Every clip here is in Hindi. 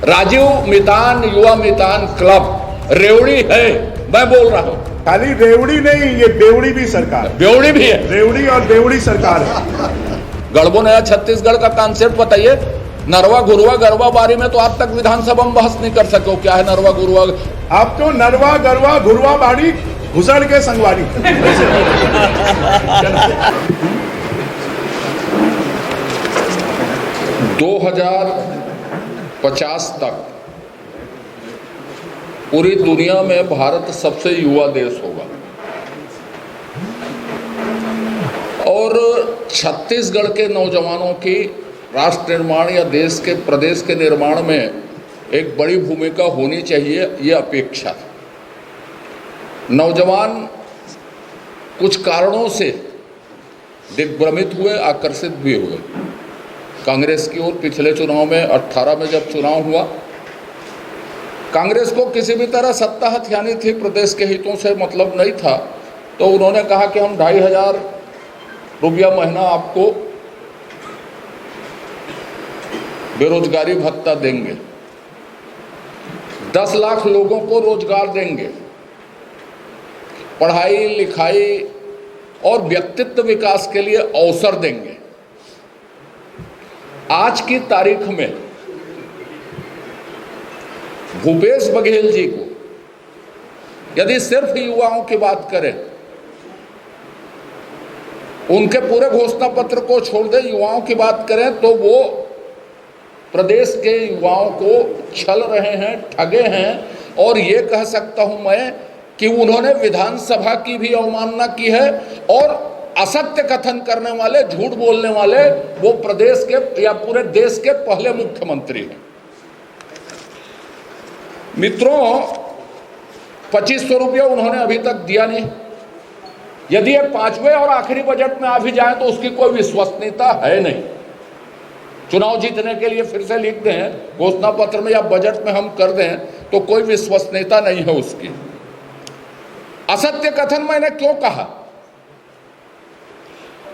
राजीव मितान युवा मितान क्लब रेवड़ी है, मैं बोल रहा हूँ। खाली रेवड़ी नहीं, ये बेवड़ी भी सरकार, बेवड़ी भी है, रेवड़ी और बेवड़ी सरकार है। गढ़बो नया छत्तीसगढ़ का कॉन्सेप्ट बताइए। नरवा गुरुआ गरबा बारी में तो आज तक विधानसभा में बहस नहीं कर सके। क्या है नरवा गुरुआ? आप तो नरवा गरवा घुरवा बाड़ी घुसड़ के संगवारी। 2050 तक पूरी दुनिया में भारत सबसे युवा देश होगा और छत्तीसगढ़ के नौजवानों की राष्ट्र निर्माण या देश के प्रदेश के निर्माण में एक बड़ी भूमिका होनी चाहिए, ये अपेक्षा। नौजवान कुछ कारणों से दिग्भ्रमित हुए, आकर्षित भी हुए कांग्रेस की ओर। पिछले चुनाव में 18 में जब चुनाव हुआ, कांग्रेस को किसी भी तरह सत्ता हथियानी थी, प्रदेश के हितों से मतलब नहीं था, तो उन्होंने कहा कि हम 2500 रुपया महीना आपको बेरोजगारी भत्ता देंगे, 10 लाख लोगों को रोजगार देंगे, पढ़ाई लिखाई और व्यक्तित्व विकास के लिए अवसर देंगे। आज की तारीख में भूपेश बघेल जी को यदि सिर्फ युवाओं की बात करें, उनके पूरे घोषणा पत्र को छोड़ दें, युवाओं की बात करें तो वो प्रदेश के युवाओं को छल रहे हैं, ठगे हैं। और ये कह सकता हूं मैं कि उन्होंने विधानसभा की भी अवमानना की है और असत्य कथन करने वाले, झूठ बोलने वाले वो प्रदेश के या पूरे देश के पहले मुख्यमंत्री हैं। मित्रों, 2500 रुपया उन्होंने अभी तक दिया नहीं। यदि ये 5वें और आखिरी बजट में आ भी जाए तो उसकी कोई विश्वसनीयता है नहीं। चुनाव जीतने के लिए फिर से लिख दें घोषणा पत्र में या बजट में हम कर दें तो कोई विश्वसनीयता नहीं है उसकी। असत्य कथन मैंने क्यों कहा?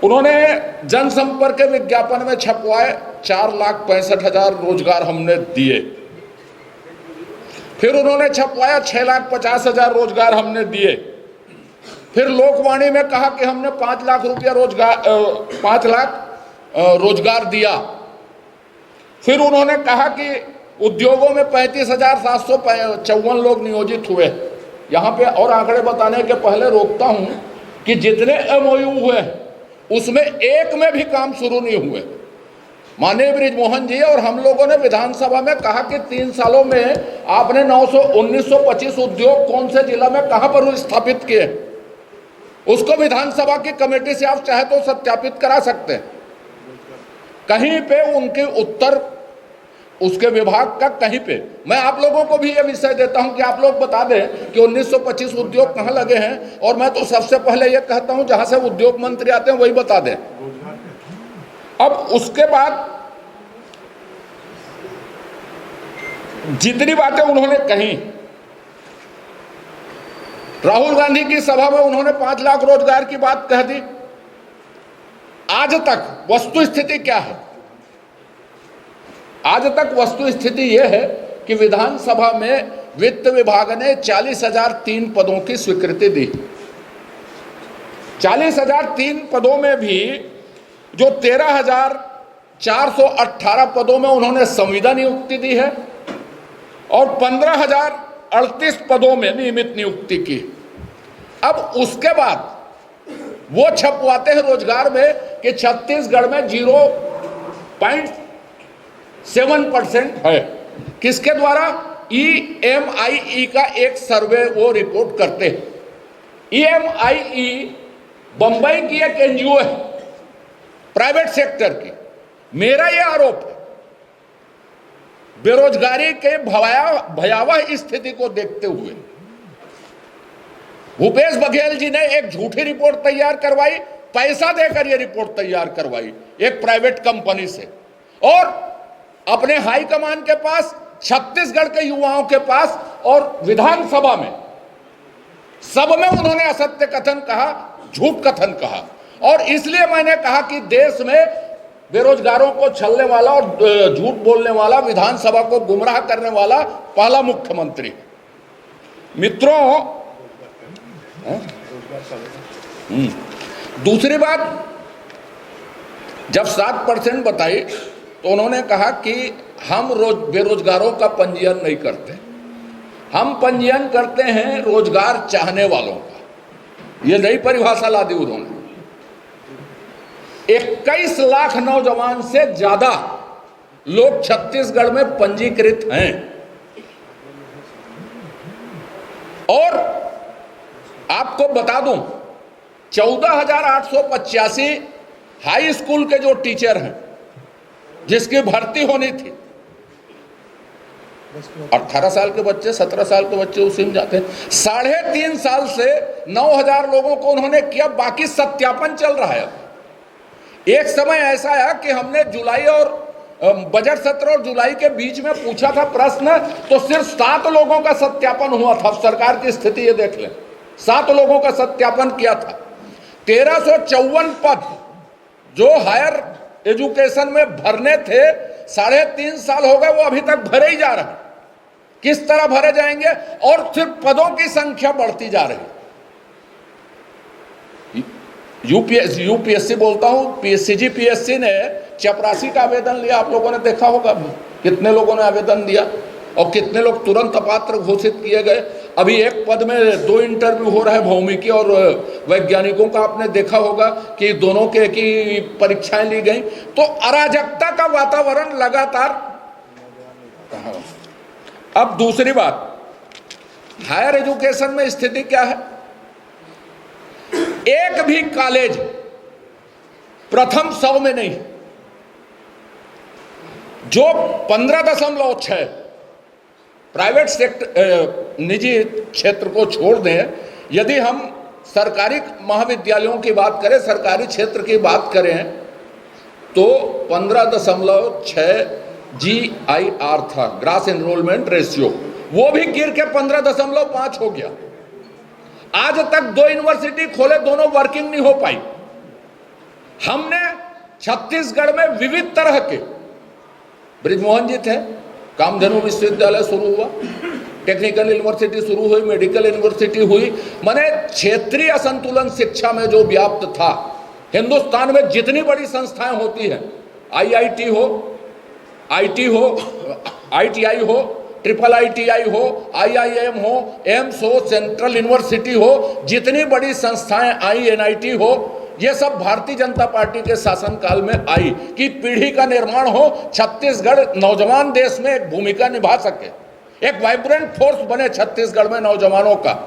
उन्होंने जनसंपर्क के विज्ञापन में छपवाए 4,65,000 रोजगार हमने दिए। फिर उन्होंने छपवाया 6,50,000 रोजगार हमने दिए। फिर लोकवाणी में कहा कि हमने 5 लाख रुपया रोजगार 5 लाख रोजगार दिया। फिर उन्होंने कहा कि उद्योगों में 35,754 लोग नियोजित हुए। यहाँ पे और आंकड़े बताने के पहले रोकता हूं कि जितने एमओयू हुए उसमें एक में भी काम शुरू नहीं हुए। माननीय बृजमोहन जी और हम लोगों ने विधानसभा में कहा कि 3 सालों में आपने 1925 उद्योग कौन से जिला में कहां पर स्थापित किए, उसको विधानसभा की कमेटी से आप चाहे तो सत्यापित करा सकते हैं। कहीं पे उनके उत्तर उसके विभाग का कहीं पे। मैं आप लोगों को भी यह विषय देता हूं कि आप लोग बता दें कि 1925 उद्योग कहां लगे हैं, और मैं तो सबसे पहले यह कहता हूं जहां से उद्योग मंत्री आते हैं वही बता दें। अब उसके बाद जितनी बातें उन्होंने कही, राहुल गांधी की सभा में उन्होंने 5 लाख रोजगार की बात कह दी। आज तक वस्तु स्थिति क्या है? आज तक वस्तु स्थिति यह है कि विधानसभा में वित्त विभाग ने 40,003 पदों की स्वीकृति दी। 40,003 पदों में भी जो 13,418 पदों में उन्होंने संविदा नियुक्ति दी है और 15,038 पदों में नियमित नियुक्ति की। अब उसके बाद वो छपवाते हैं रोजगार में कि छत्तीसगढ़ में 0.7% है। किसके द्वारा? EMIE का एक सर्वे वो रिपोर्ट करते हैं। EMIE बंबई की एक NGO है, प्राइवेट सेक्टर की। मेरा यह आरोप है, बेरोजगारी के भयावह स्थिति को देखते हुए भूपेश बघेल जी ने एक झूठी रिपोर्ट तैयार करवाई, पैसा देकर यह रिपोर्ट तैयार करवाई एक प्राइवेट कंपनी से, और अपने हाईकमान के पास, छत्तीसगढ़ के युवाओं के पास और विधानसभा में सब में उन्होंने असत्य कथन कहा, झूठ कथन कहा। और इसलिए मैंने कहा कि देश में बेरोजगारों को छलने वाला और झूठ बोलने वाला, विधानसभा को गुमराह करने वाला पहला मुख्यमंत्री। मित्रों, दूसरी बात, जब 7% बताई तो उन्होंने कहा कि हम बेरोजगारों का पंजीयन नहीं करते, हम पंजीयन करते हैं रोजगार चाहने वालों का। ये नई परिभाषा ला दी उन्होंने। 21 लाख नौजवान से ज्यादा लोग छत्तीसगढ़ में पंजीकृत हैं और आपको बता दूं 14,885 हाई स्कूल के जो टीचर हैं जिसकी भर्ती होनी थी, 18 साल के बच्चे, 17 साल के बच्चे उसी में जाते हैं। 3.5 साल से 9,000 लोगों को उन्होंने किया, बाकी सत्यापन चल रहा है। एक समय ऐसा आया कि हमने जुलाई और बजट सत्र और जुलाई के बीच में पूछा था प्रश्न, तो सिर्फ 7 लोगों का सत्यापन हुआ था। सरकार की स्थिति ये देख लें, 7 लोगों का सत्यापन किया था। 1354 पद जो हायर एजुकेशन में भरने थे, 3.5 साल हो गए, वो अभी तक भरे ही जा रहे हैं। किस तरह भरे जाएंगे? और सिर्फ पदों की संख्या बढ़ती जा रही है। यूपीएससी बोलता हूं, सीजीपीएससी ने चपरासी का आवेदन लिया, आप लोगों ने देखा होगा कितने लोगों ने आवेदन दिया और कितने लोग तुरंत अपात्र घोषित किए गए। अभी एक पद में 2 इंटरव्यू हो रहा है, भौमिकी और वैज्ञानिकों का आपने देखा होगा कि दोनों के की परीक्षाएं ली गई। तो अराजकता का वातावरण लगातार। अब दूसरी बात, हायर एजुकेशन में स्थिति क्या है? एक भी कॉलेज प्रथम 100 में नहीं। जो 15.6 प्राइवेट सेक्टर, निजी क्षेत्र को छोड़ दें, यदि हम सरकारी महाविद्यालयों की बात करें, सरकारी क्षेत्र की बात करें, तो 15.6 GIR था, ग्रास एनरोलमेंट रेशियो, वो भी गिर के 15.5 हो गया। आज तक 2 यूनिवर्सिटी खोले, दोनों वर्किंग नहीं हो पाई। हमने छत्तीसगढ़ में विविध तरह के, बृजमोहन जी थे, कामधेनु विश्वविद्यालय शुरू हुआ, टेक्निकल यूनिवर्सिटी शुरू हुई, मेडिकल यूनिवर्सिटी हुई। माने क्षेत्रीय असंतुलन शिक्षा में जो व्याप्त था, हिंदुस्तान में जितनी बड़ी संस्थाएं होती हैं, IIT हो, IT हो, ITI हो, IIITI हो, IIM हो, एम्स हो, सेंट्रल यूनिवर्सिटी हो, जितनी बड़ी संस्थाएं आई, NIT हो, ये सब भारतीय जनता पार्टी के शासनकाल में आई कि पीढ़ी का निर्माण हो, छत्तीसगढ़ नौजवान देश में एक भूमिका निभा सके, एक वाइब्रेंट फोर्स बने छत्तीसगढ़ में नौजवानों का।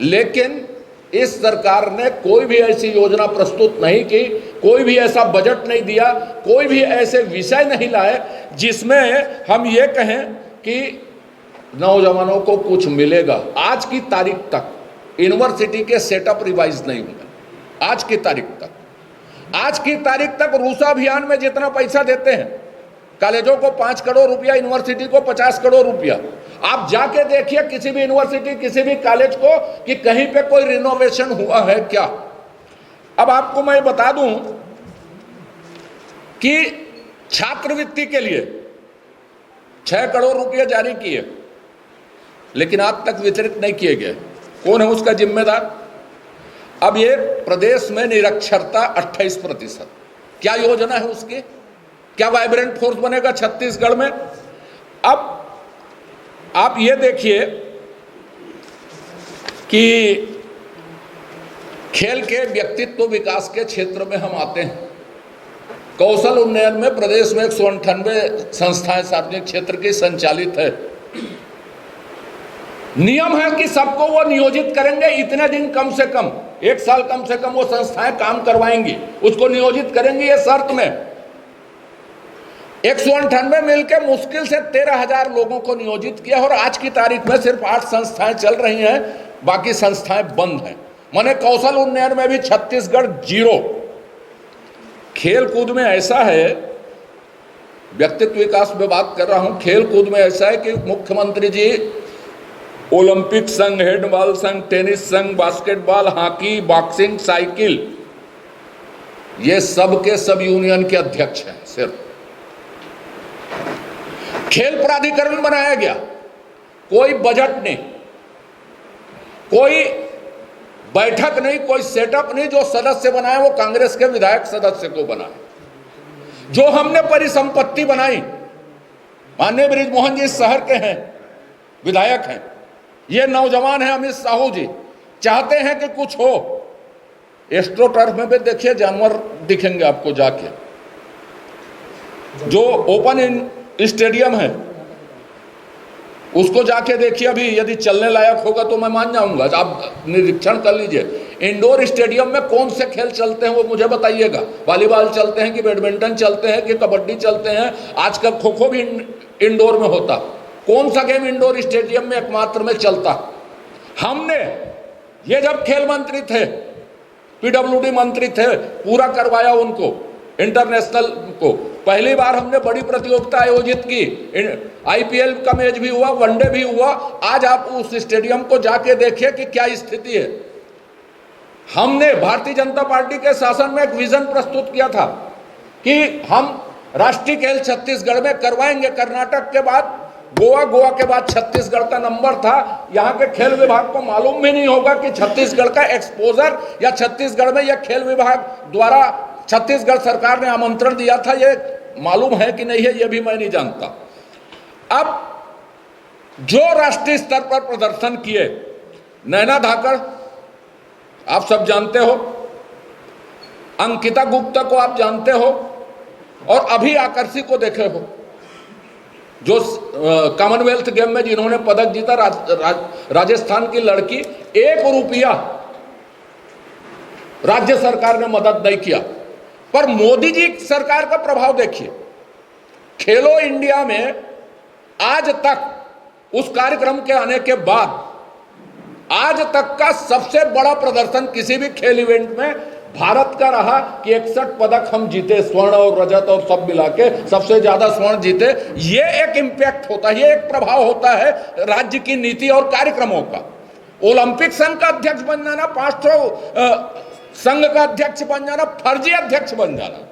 लेकिन इस सरकार ने कोई भी ऐसी योजना प्रस्तुत नहीं की, कोई भी ऐसा बजट नहीं दिया, कोई भी ऐसे विषय नहीं लाए जिसमें हम ये कहें कि नौजवानों को कुछ मिलेगा। आज की तारीख तक यूनिवर्सिटी के सेटअप रिवाइज नहीं हुए। आज की तारीख तक रूसा अभियान में जितना पैसा देते हैं, कॉलेजों को 5 करोड़ रुपया, यूनिवर्सिटी को 50 करोड़ रुपया, आप जाके देखिए किसी भी यूनिवर्सिटी, किसी भी कॉलेज को कि कहीं पे कोई रिनोवेशन हुआ है क्या। अब आपको मैं बता दूं कि छात्रवृत्ति के लिए 6 करोड़ रुपया जारी किए, लेकिन आज तक वितरित नहीं किए गए। कौन है उसका जिम्मेदार? अब ये प्रदेश में निरक्षरता 28%, क्या योजना है उसकी? क्या वाइब्रेंट फोर्स बनेगा छत्तीसगढ़ में? अब आप ये देखिए कि खेल के व्यक्तित्व विकास के क्षेत्र में हम आते हैं। कौशल उन्नयन में प्रदेश में 198 संस्थाएं सार्वजनिक क्षेत्र की संचालित है। नियम है कि सबको वो नियोजित करेंगे, इतने दिन कम से कम, 1 साल कम से कम वो संस्थाएं काम करवाएंगी, उसको नियोजित करेंगी, ये शर्त में। 198 मिलकर मुश्किल से 13,000 लोगों को नियोजित किया और आज की तारीख में सिर्फ 8 संस्थाएं चल रही हैं, बाकी संस्थाएं बंद हैं। माने कौशल उन्नयन में भी छत्तीसगढ़ 0। खेल कूद में ऐसा है, व्यक्तित्व विकास में बात कर रहा हूं, खेल कूद में ऐसा है कि मुख्यमंत्री जी ओलंपिक संघ, हैंडबॉल संघ, टेनिस संघ, बास्केटबॉल, हॉकी, बॉक्सिंग, साइकिल, ये सब के सब यूनियन के अध्यक्ष हैं। सिर्फ खेल प्राधिकरण बनाया गया, कोई बजट नहीं, कोई बैठक नहीं, कोई सेटअप नहीं। जो सदस्य बनाए वो कांग्रेस के विधायक सदस्य को बनाए। जो हमने परिसंपत्ति बनाई, माननीय बृजमोहन जी शहर के हैं, विधायक हैं, ये नौजवान हैं अमित साहू जी, चाहते हैं कि कुछ हो। एस्ट्रो टर्फ में भी देखिए जानवर दिखेंगे आपको जाके। जो ओपन स्टेडियम है उसको जाके देखिए, अभी यदि चलने लायक होगा तो मैं मान जाऊंगा। आप निरीक्षण कर लीजिए इंडोर स्टेडियम में कौन से खेल चलते हैं वो मुझे बताइएगा। वॉलीबॉल चलते हैं कि बैडमिंटन चलते हैं कि कबड्डी चलते हैं, आजकल खो खो भी इंडोर में होता। कौन सा गेम इंडोर स्टेडियम में एकमात्र में चलता? हमने ये जब खेल मंत्री थे, पीडब्ल्यूडी मंत्री थे, पूरा करवाया उनको, इंटरनेशनल को। पहली बार हमने बड़ी प्रतियोगिता आयोजित की, आईपीएल का मैच भी हुआ, वनडे भी हुआ। आज आप उस स्टेडियम को जाके देखिए कि क्या स्थिति है। हमने भारतीय जनता पार्टी के शासन में एक विजन प्रस्तुत किया था कि हम राष्ट्रीय खेल छत्तीसगढ़ में करवाएंगे। कर्नाटक के बाद गोवा, गोवा के बाद छत्तीसगढ़ का नंबर था। यहाँ के खेल विभाग को मालूम भी नहीं होगा कि छत्तीसगढ़ का एक्सपोजर या छत्तीसगढ़ में यह खेल विभाग द्वारा छत्तीसगढ़ सरकार ने आमंत्रण दिया था, ये मालूम है कि नहीं है ये भी मैं नहीं जानता। अब जो राष्ट्रीय स्तर पर प्रदर्शन किए, नैना धाकड़ आप सब जानते हो, अंकिता गुप्ता को आप जानते हो, और अभी आकर्षी को देखे हो जो कॉमनवेल्थ गेम में जिन्होंने पदक जीता, राजस्थान की लड़की। 1 रुपया राज्य सरकार ने मदद नहीं किया। पर मोदी जी सरकार का प्रभाव देखिए, खेलो इंडिया में आज तक उस कार्यक्रम के आने के बाद आज तक का सबसे बड़ा प्रदर्शन किसी भी खेल इवेंट में भारत का रहा कि 61 पदक हम जीते, स्वर्ण और रजत और सब मिला के सबसे ज्यादा स्वर्ण जीते। ये एक इम्पैक्ट होता है, ये एक प्रभाव होता है राज्य की नीति और कार्यक्रमों का। ओलंपिक संघ का अध्यक्ष बन जाना, 500 संघ का अध्यक्ष बन जाना, फर्जी अध्यक्ष बन जाना।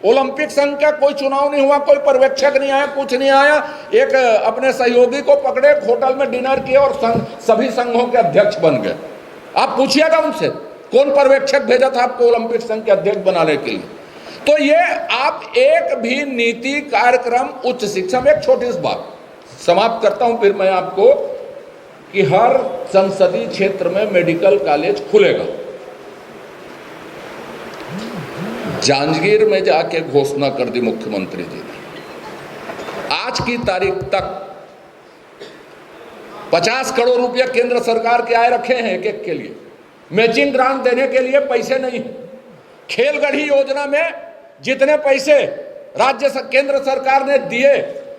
ओलंपिक संघ का कोई चुनाव नहीं हुआ, कोई पर्यवेक्षक नहीं आया, कुछ नहीं आया। एक अपने सहयोगी को पकड़े, होटल में डिनर किए और सभी संघों के अध्यक्ष बन गए। आप पूछिएगा उनसे कौन पर्यवेक्षक भेजा था आपको ओलंपिक संघ के अध्यक्ष बनाने के लिए। तो ये आप एक भी नीति कार्यक्रम, उच्च शिक्षा में एक छोटी सी बात समाप्त करता हूं फिर मैं आपको, कि हर संसदीय क्षेत्र में मेडिकल कॉलेज खुलेगा। जांजगीर में जाके घोषणा कर दी मुख्यमंत्री जी ने। आज की तारीख तक 50 करोड़ रुपया केंद्र सरकार के आए रखे हैं एक एक के लिए। मैचिंग ग्रांट देने के लिए पैसे नहीं। खेलगढ़ी योजना में जितने पैसे राज्य केंद्र सरकार ने दिए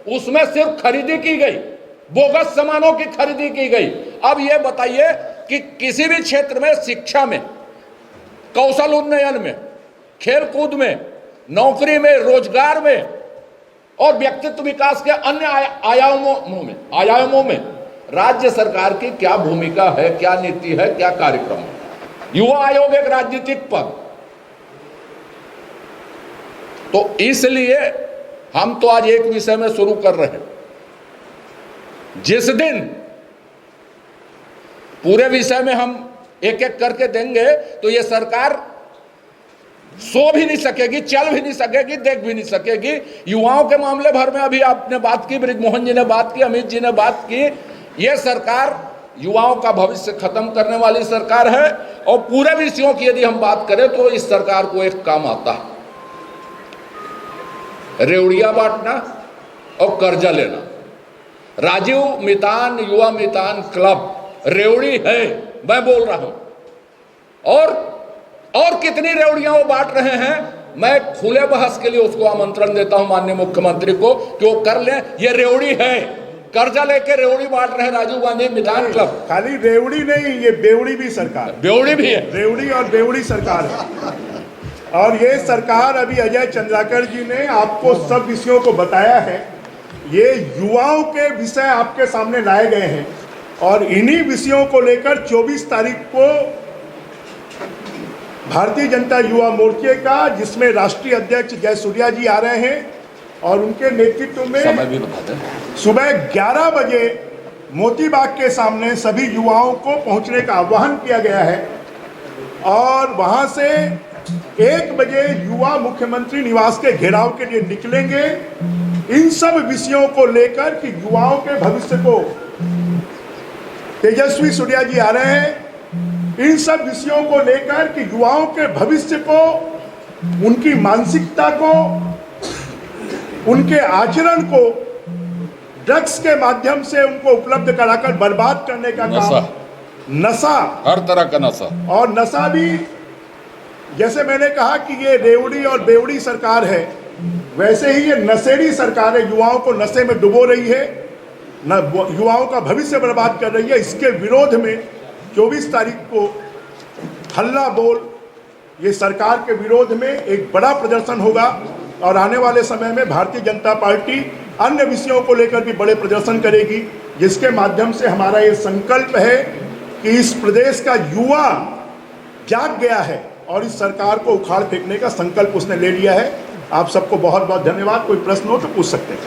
उसमें सिर्फ खरीदी की गई, बोगस सामानों की खरीदी की गई। अब यह बताइए कि किसी भी क्षेत्र में, शिक्षा में, कौशल उन्नयन में, खेलकूद में, नौकरी में, रोजगार में और व्यक्तित्व विकास के अन्य आयामों में राज्य सरकार की क्या भूमिका है, क्या नीति है, क्या कार्यक्रम है। युवा आयोग एक राजनीतिक पद, तो इसलिए हम तो आज एक विषय में शुरू कर रहे हैं। जिस दिन पूरे विषय में हम एक एक करके देंगे तो ये सरकार सो भी नहीं सकेगी, चल भी नहीं सकेगी, देख भी नहीं सकेगी। युवाओं के मामले भर में अभी आपने बात की, बृजमोहन जी ने बात की, अमित जी ने बात की। ये सरकार युवाओं का भविष्य खत्म करने वाली सरकार है। और पूरे विषयों की यदि हम बात करें तो इस सरकार को एक काम आता है, रेवड़िया बांटना और कर्जा लेना। राजीव मितान युवा मितान क्लब रेवड़ी है, मैं बोल रहा हूं। और कितनी रेवड़ियां वो बांट रहे हैं, मैं खुले बहस के लिए उसको आमंत्रण देता हूं माननीय मुख्यमंत्री को कि वो कर लें। ये रेवड़ी है, कर्जा लेके रेवड़ी बांट रहे हैं राजीव गांधी मितान क्लब। खाली रेवड़ी नहीं, ये बेवड़ी भी सरकार, बेवड़ी भी है, रेवड़ी और बेवड़ी सरकार है। और ये सरकार, अभी अजय चंद्राकर जी ने आपको सब विषयों को बताया है। ये युवाओं के विषय आपके सामने लाए गए हैं और इन्हीं विषयों को लेकर 24 तारीख को भारतीय जनता युवा मोर्चे का, जिसमें राष्ट्रीय अध्यक्ष जयसूर्या जी आ रहे हैं और उनके नेतृत्व में समय भी बता दें। सुबह 11 बजे मोती बाग के सामने सभी युवाओं को पहुंचने का आह्वान किया गया है और वहां से 1 बजे युवा मुख्यमंत्री निवास के घेराव के लिए निकलेंगे। इन सब विषयों को लेकर कि युवाओं के भविष्य को, तेजस्वी सूर्या जी आ रहे हैं, इन सब विषयों को लेकर कि युवाओं के भविष्य को, उनकी मानसिकता को, उनके आचरण को ड्रग्स के माध्यम से उनको उपलब्ध कराकर बर्बाद करने का काम, नशा, हर तरह का नशा, और नशा भी, जैसे मैंने कहा कि ये रेवड़ी और बेवड़ी सरकार है, वैसे ही ये नशेड़ी सरकार है, युवाओं को नशे में डुबो रही है, युवाओं का भविष्य बर्बाद कर रही है। इसके विरोध में 24 तारीख को हल्ला बोल, ये सरकार के विरोध में एक बड़ा प्रदर्शन होगा और आने वाले समय में भारतीय जनता पार्टी अन्य विषयों को लेकर भी बड़े प्रदर्शन करेगी, जिसके माध्यम से हमारा ये संकल्प है कि इस प्रदेश का युवा जाग गया है और इस सरकार को उखाड़ फेंकने का संकल्प उसने ले लिया है। आप सबको बहुत बहुत धन्यवाद। कोई प्रश्न हो तो पूछ सकते हैं।